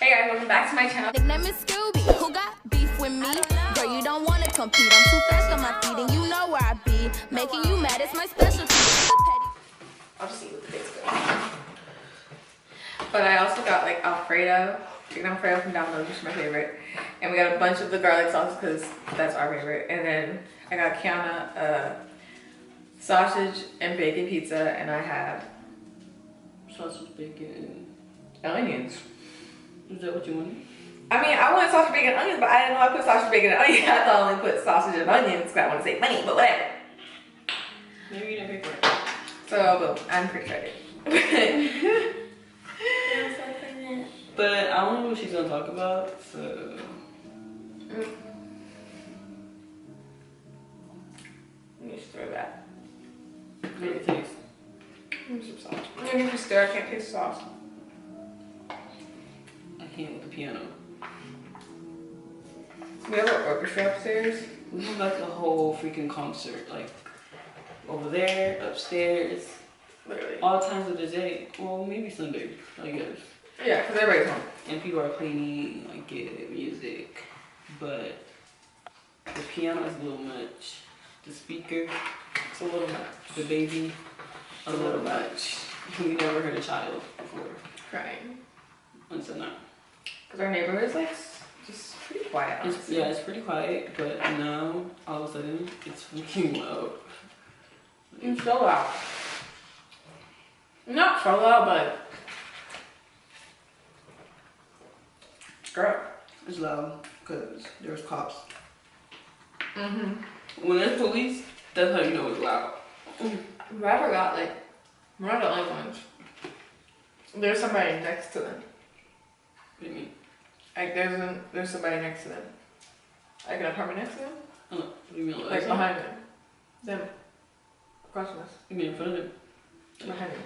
Hey guys, welcome back to my channel. Nickname is Scooby. Who got beef with me? Girl, you don't wanna compete. I'm too fast on my feet, and you know where I be. Making you mad is my specialty. I'll just eat with the big spoon. But I also got like Alfredo, chicken Alfredo from Domino's, which is my favorite. And we got a bunch of the garlic sauce because that's our favorite. And then I got Kiana sausage and bacon pizza, and I have sausage, bacon, and onions. Is that what you wanted? I mean, I wanted sausage, bacon, and onions, but I didn't know I put sausage, bacon, and onions. I thought I only put sausage and onions because I want to save money, but whatever. Maybe you didn't pay for it. So, boom, I'm pretty excited. But I don't know what she's gonna talk about, so. Let me just throw that. How does it taste? Give me some sauce. I'm gonna just stir, I can't taste sauce. I can't with the piano. We have an orchestra upstairs. We have like a whole freaking concert, like over there, upstairs, Literally. all times of the day. Well, maybe Sunday, I guess. Yeah, because everybody's home. And people are playing like good music, but the piano is a little much. The speaker, It's a little much. the baby, a little much. We never heard a child before. Crying. Until now. Because our neighborhood is like just pretty quiet. Honestly. Yeah, it's pretty quiet, but now all of a sudden it's freaking loud. It's so loud. Not so loud, but girl. It's loud because there's cops. Mm-hmm. When there's police, that's how you know it's loud. But I forgot, like, we're not the only ones. There's somebody next to them. What do you mean? Like, there's somebody next to them. Like an apartment next to them? Oh, what do you mean? Like behind them. Them. Across from us. You mean in front of them? Behind them.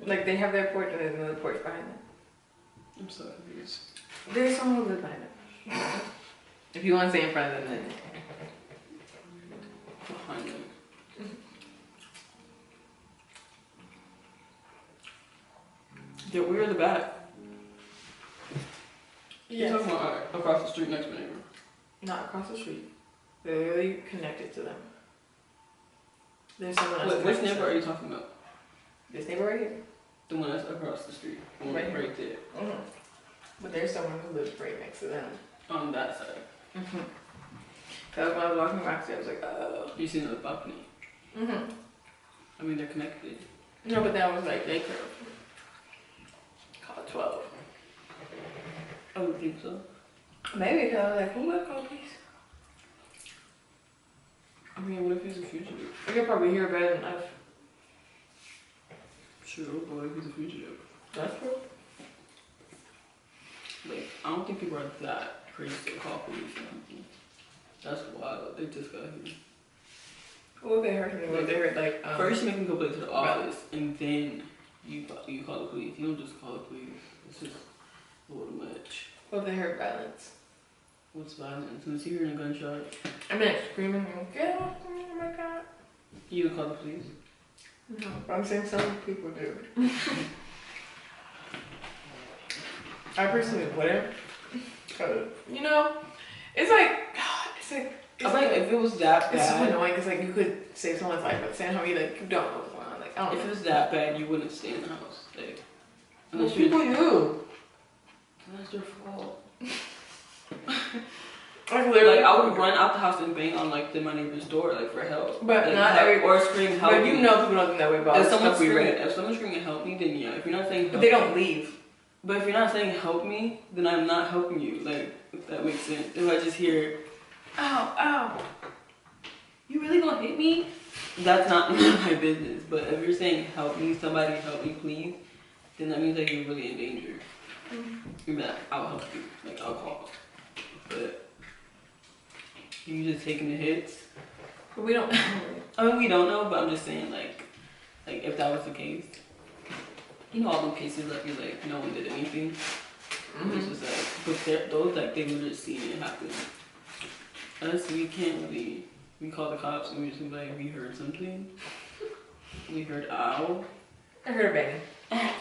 Like, they have their porch and there's another porch behind them. I'm so confused. There's someone who lives behind them. If you want to say in front of them, then. Behind them. We're in the back. Yes. You're talking about across the street next to my neighbor. Not across the street. They're literally connected to them. There's someone else. Which connected to neighbor them. are you talking about? This neighbor right here. The one that's across the street. The one Right here. right there. Mm-hmm. But there's someone who lives right next to them. On that side. Mm-hmm. That was when I was walking back, I was like, oh. You seen the balcony. Mm-hmm. I mean, they're connected. No, but that was like daycare. Call it 12. I would think so. Maybe because I was like, who would call police? I mean, what if he's a fugitive? You could probably hear better than us. Sure, but what if he's a fugitive? That's true. Like, I don't think people are that crazy to call police or something. That's wild. They just got here. What if they heard something? What if they heard like, First you make them go back to the office, and then you call the police. You don't just call the police. It's just a little much. what if they heard violence? What's violence? Since you're hearing a gunshot, I mean, like screaming, get off me, oh my god. you would call the police? No, but I'm saying some people do. I personally wouldn't. Cause, you know, it's like, I think if it was that it's so bad, annoying because like you could save someone's life, but at the same time you like you don't know what's going on. Like I don't if know. it was that bad, you wouldn't stay in the house. Like, Well, unless people you're, do. that's their fault. Like literally, Like I would run out the house and bang on like my neighbor's door like for help. But like, not help, every. or scream help But me. you know people don't think that way about If someone's stuff we screaming, read. if someone's screaming help me, then yeah. If you're not saying help But they don't leave. But if you're not saying help me, then I'm not helping you. Like, if that makes sense. If I just hear, ow, ow, you really gonna hit me? That's not my business. But if you're saying help me, somebody help me please, then that means that you're really in danger. You're like, I'll help you. Like, I'll call. But you just taking the hits. But we don't. I mean, we don't know, but I'm just saying, like if that was the case, you know, all them cases that feel like no one did anything. It's just like, but those like they would just seen it happen. Us, we can't really. We call the cops and we just be like, we heard something. We heard ow. I heard a banging.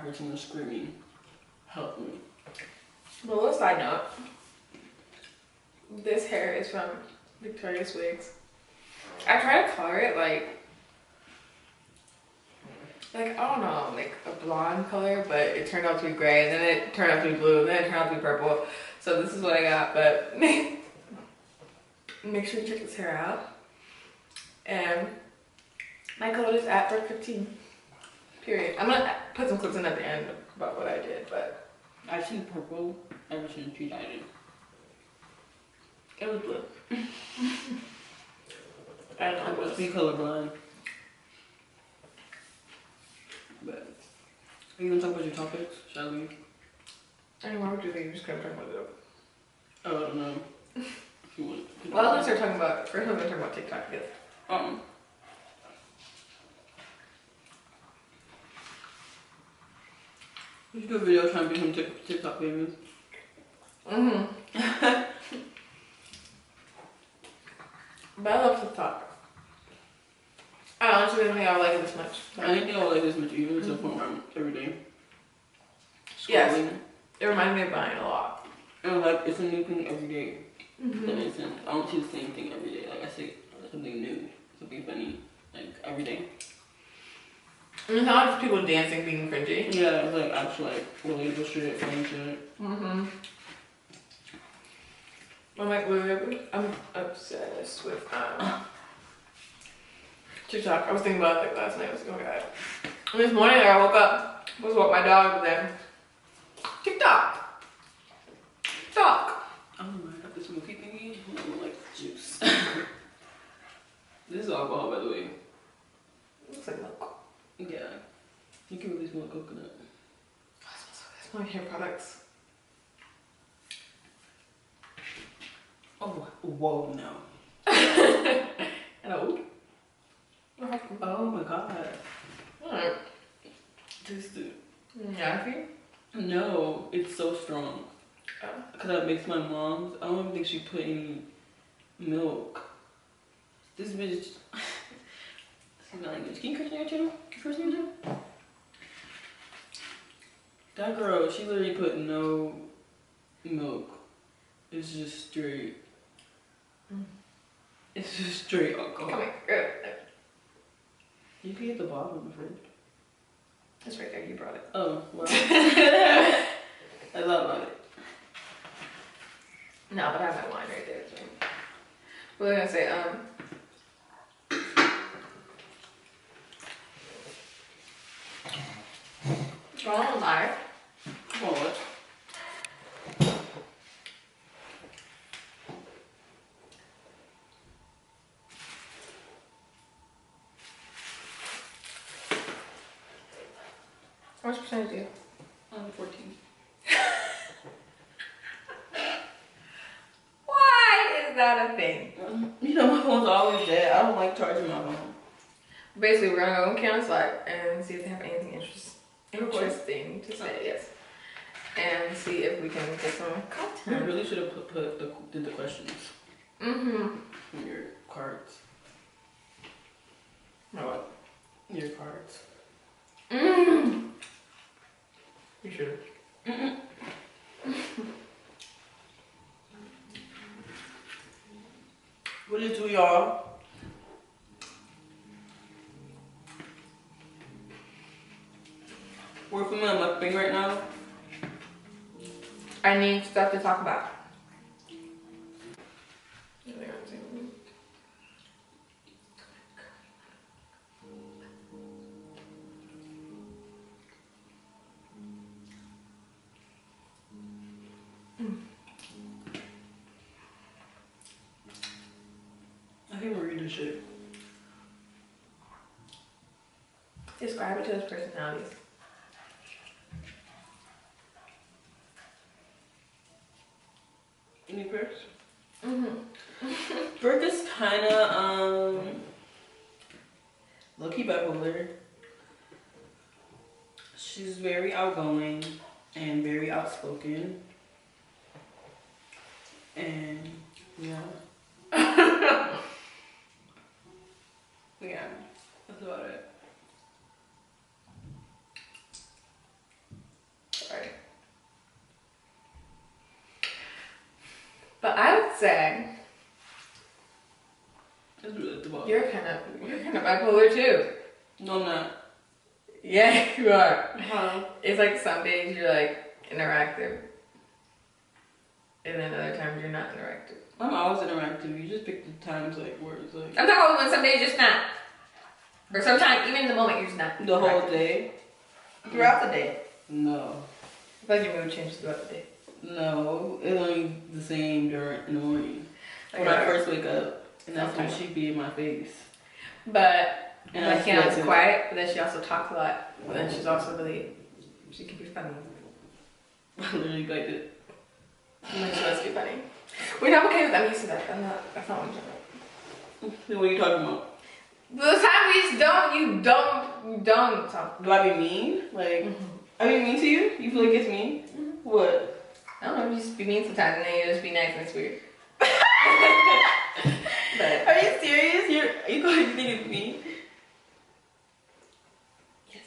heard someone screaming, help me. But a little side note, this hair is from Victoria's Wigs. I tried to color it like I don't know, like a blonde color, but it turned out to be gray, and then it turned out to be blue, and then it turned out to be purple. So this is what I got, but make sure you check this hair out. And my code is @Brooke15. Period. I'm gonna put some clips in at the end about what I did, but I've seen purple ever since you dyed it. it was blue. I don't know. I must be colorblind. But are you gonna talk about your topics, shall we? I don't know what you think. You just kind of talking about it. Oh, I don't know. If you want. Well, let's start talking about. First, I'm gonna talk about TikTok. Yes. We should do a video trying to become TikTok famous. But I love TikTok. I honestly didn't think I would like it this much. I didn't think I would like this much either, to the point where I'm every day scrolling. Yes. It reminded me of buying a lot. And like, it's a new thing every day. That makes sense. I don't see the same thing every day. Like, I see something new, something funny, like every day. And it's not just people dancing being cringy. Yeah, it's like actual like relatable shit, funny shit. I'm like, I'm obsessed with TikTok. I was thinking about it like last night. I was like, oh my god. And this morning I woke up, was what my dog was in. TikTok. TikTok. Oh my god, this smoothie thingy. I don't like juice. This is alcohol, by the way. Looks like milk. Yeah. You can really smell coconut. Oh, it smells so good. It smells like hair products. Oh, whoa, no. Hello. Oh my god. Alright. Taste it. Nasty? No, it's so strong. Oh. Cause that makes my mom's. I don't even think she put any milk. This bitch. Can you curse on your channel? Can you curse on your channel? That girl, she literally put no milk. It's just straight. It's just straight alcohol. Come here. You can get the bottle of the fridge. It's right there. You brought it. Oh, wow. I thought about it. No, but I have my wine right there. So. What was I gonna say? Going on live. Oh, what? How much percentage do you? 14. Why is that a thing? You know, my phone's always dead. I don't like charging my phone. Basically, we're gonna go on Kiana's live and see if they have anything interesting to say. Yes. And see if we can get some You content. really should have did the questions from your cards. No, what? Your cards. You should. What it do, y'all? We're filming a mukbang right now. I need stuff to talk about. I can't read this shit. Describe it to his personalities. Any first? Brooke is kinda low-key bipolar. She's very outgoing and very outspoken. And yeah. Yeah, that's about it. bipolar too. No, I'm not. Yeah, you are. Huh? It's like some days you're like interactive, and then other times you're not interactive. I'm always interactive. You just pick the times like where it's like. I'm talking about when some days you're just not, or sometimes even in the moment you're just not. The whole day? Throughout the day. No. I feel like your mood changes throughout the day. No, it's only the same in the morning. When I first wake up, and that's when she be in my face. But and like Kiana's quiet, but then she also talks a lot. But then she's also really, she can be funny. I literally like it. And then she wants to be funny. Wait, I'm okay with that. I'm used to that. That's not what I'm talking about. Then what are you talking about? The time we just you don't talk. Do I be mean? Like, I be mean to you? You feel like it's mean? What? I don't know, you just be mean sometimes and then you just be nice and it's weird. But are you serious? You going to think it's mean? yes.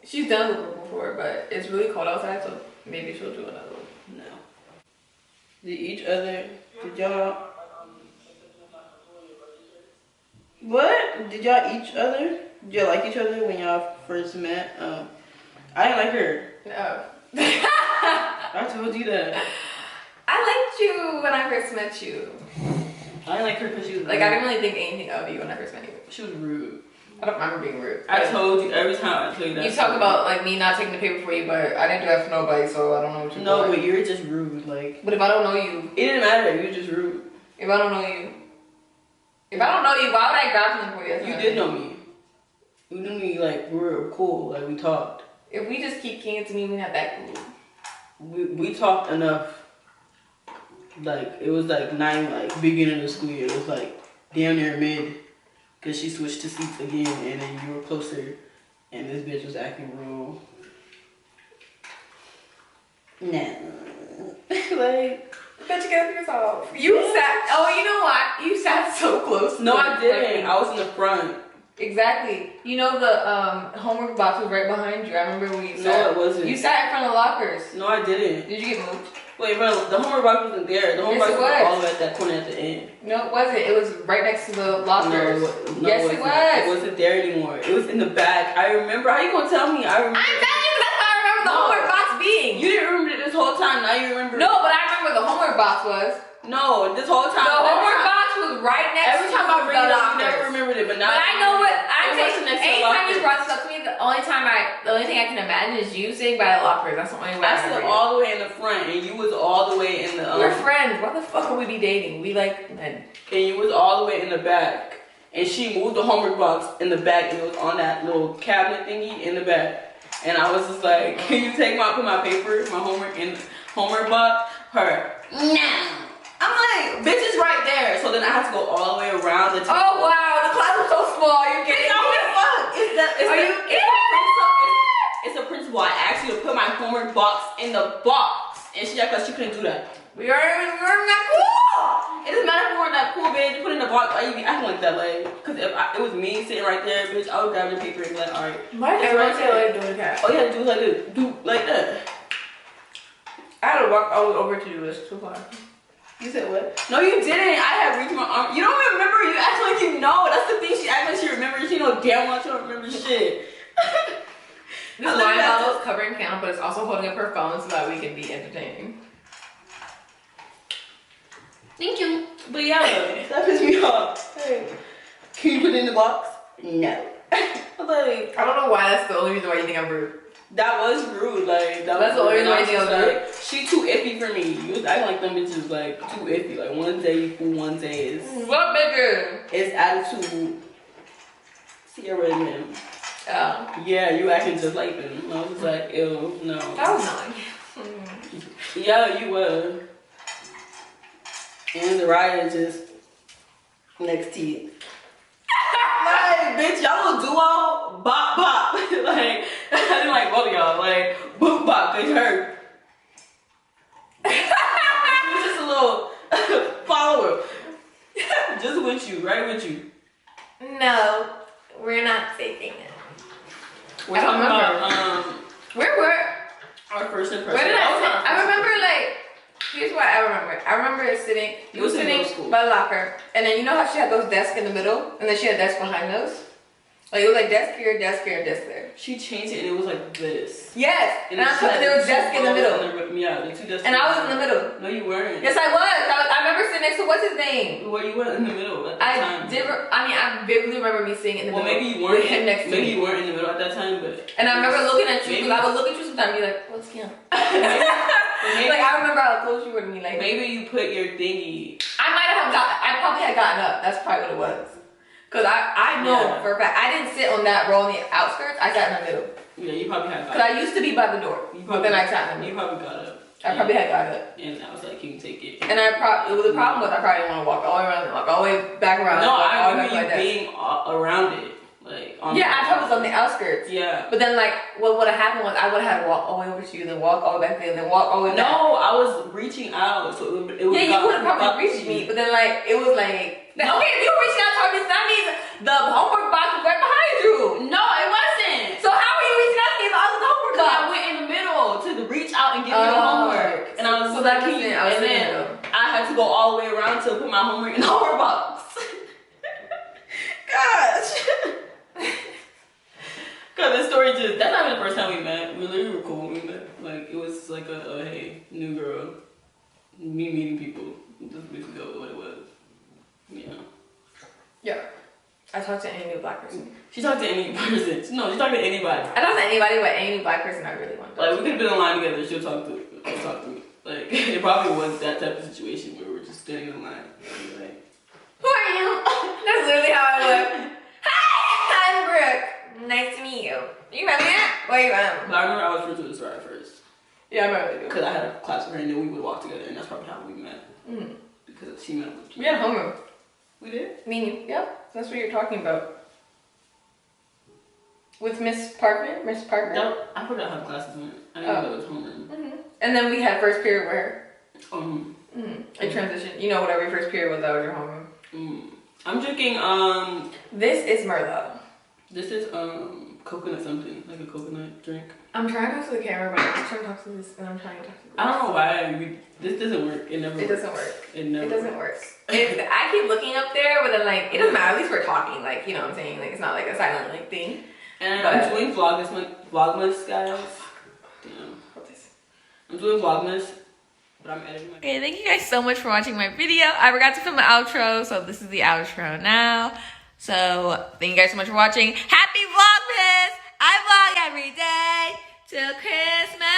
She's done the book before, but it's really cold outside, so maybe she'll do another one. No. Did y'all... What? Did y'all each other? Did y'all like each other when y'all first met? I didn't like her. No. I told you that. I liked you when I first met you. I didn't like her because she was like rude. I didn't really think anything of you when I first met you. She was rude. I don't remember being rude. I told you every time I tell you that. You talk about like me not taking the paper for you, but I didn't do that for nobody, so I don't know what you're No, doing. but you're just rude. Like. But if I don't know you, It didn't matter. You were just rude. if I don't know you, why would I grab something for you? You did know me. You knew me like we were cool. Like we talked. If we just keep king to me, we're not that cool. We talked enough. Like it was like 9, like beginning of the school year. It was like damn near mid, cause she switched to seats again, and then you were closer, and this bitch was acting real. Nah, like. Bet you get yourself. You sat. Oh, you know what? You sat so close. No, I didn't. I was in the front. Exactly. You know the homework box was right behind you. I remember we. No, it wasn't. You sat in front of lockers. No, I didn't. Did you get moved? Wait, bro, the homework box wasn't there. The homework box was all the way at that corner at the end. No, it wasn't. It was right next to the lockers. No, yes, it was. It wasn't there anymore. It was in the back. I remember. How you gonna tell me? I remember. I'm telling you, that's how I remember the homework box being. You didn't remember it this whole time. Now you remember. No, but I remember where the homework box was. No, this whole time. The homework box was right next to every time I bring it up, you lockers. never remembered it. But now. But I know what I It take. wasn't next to the Anytime you lockers. brought this up to me, the only thing I can imagine is you sitting by the lockers. That's the only way. I stood all the way in the front, and you was all the way in the. We're friends. Why the fuck would we be dating? We like men. And you was all the way in the back, and she moved the homework box in the back, and it was on that little cabinet thingy in the back. And I was just like, can you put my paper, my homework in the homework box? Her, no. I'm like, bitch is right there. So then I have to go all the way around the table. Oh wow, the class was so small. Are you kidding? No, what the fuck? Are you kidding? It's a principal. I asked you to put my homework box in the box, and she acted like she couldn't do that. We weren't that cool. It doesn't matter if we weren't that cool, bitch. You put it in the box. Why you be acting like that, like? Cause if it was me sitting right there, bitch, I would grab the paper and be like, all right. Why did everyone say like doing that? All you had to do was like this. Do like that. I had to walk all the way over to do this too far. You said what? No, you didn't. I had reached my arm. You don't remember. You act like you know. That's the thing. She acts like she remembers. She know damn well she don't remember shit. This wine bottle is covering Kiana, but it's also holding up her phone so that we can be entertaining. Thank you. But yeah, that pissed me off. Hey, can you put it in the box? No. I'm like, I don't know why that's the only reason why you think I'm rude. that was rude. Like That's the only reason why you think I'm rude. She too iffy for me. You was acting like them bitches like too iffy. Like one day you cool, one day is. What bitches? It's attitude. Sierra and them. Oh. Yeah, you acting just like them. I was just like, ew, no. That was nice. Yeah, you were. And the rider just next to you. Like, bitch, y'all a duo, bop bop. Like, I didn't like both of y'all. Like, boop bop, they hurt. She was just a little follower. Just with you, right with you. No, we're not faking it. We're I don't talking remember. about Where were? our first impression. Where did That was I our sit? I first remember like. Here's what I remember. I remember sitting. You were was in sitting middle school. by the locker, and then you know how she had those desks in the middle, and then she had desks behind those. Like it was like desk here, desk here, and desk there. She changed it and it was like this. Yes, and there was desk in the middle. Yeah, the two desks. And I was in the middle. No, you weren't. Yes, I was. I remember sitting next to what's his name? Well, you weren't in the middle at that time. I vividly remember me sitting in the middle. Well, maybe you weren't. With him next to me. Maybe you weren't in the middle at that time, but. And I remember looking at you because I would look at you sometimes and be like, "What's him?" Like I remember how close you were to me. Like maybe you put your thingy. I probably had gotten up. That's probably what it was. Cause I know for a fact I didn't sit on that row on the outskirts. I sat in the middle. Yeah, you probably had. Cause I used to be by the door, but then I sat in the middle. You probably got up. I probably had got up. And I was like, you can take it. And the problem was I probably didn't want to walk all the way around, walk all the way back around. No, I remember you like being around it, like on. Yeah, I thought it was on the outskirts. Yeah. But then like what would have happened was I would have had to walk all the way over to you, then walk all the way back there, then walk all the way back. No, I was reaching out, so it was. Yeah, you would have probably reached me, but then like it was like okay, if you were reaching out towards me, that means the homework box was right behind you. No, it wasn't. So how were you reaching out to me if I was in the homework box? I went in the middle to reach out and give you the homework, and I was so that was it. And then I had to go all the way around to put my homework in the homework box. Gosh. Cause this story that's not even the first time we met. We literally were cool when we met. Like it was like a hey, new girl, me meeting people. Just basically what it was. Yeah. Yeah. I talked to any new black person. She talked to any person. No, she talked to anybody. I talked to anybody, but any new black person I really want. Like we could have been online together. She'll talk to me. Like it probably was that type of situation where we were just standing in line. Like, who are you? That's literally how I look. Hi, I'm Brooke. Nice to meet you. You remember that? Where you from? But I remember I was friends with this at first. Yeah, I remember. Because I had a class with her and then we would walk together, and that's probably how we met. Mm-hmm. Because she met with me. We had homeroom. We did? Me and you. Yep. That's what you're talking about. With Miss Parkman? Miss Parker? No, I forgot how classes went. I didn't know that was homeroom. Mm-hmm. And then we had first period where? A transition. You know, whatever your first period was, that was your homeroom. I'm drinking, This is Merlot. This is, coconut something. Like a coconut drink. I'm trying to talk to the camera, but I'm trying to talk to this, and I'm trying to talk to this. I don't know why. This doesn't work. It never works. It doesn't work. It never doesn't work. I keep looking up there, but then, like, it doesn't matter. At least we're talking. Like, you know what I'm saying? Like, it's not like a silent, like, thing. And I'm doing Vlogmas, guys. Damn. I'm doing Vlogmas, but I'm editing my... Okay, thank you guys so much for watching my video. I forgot to film the outro, so this is the outro now. So, thank you guys so much for watching. Happy Vlogmas! I vlog every day till Christmas.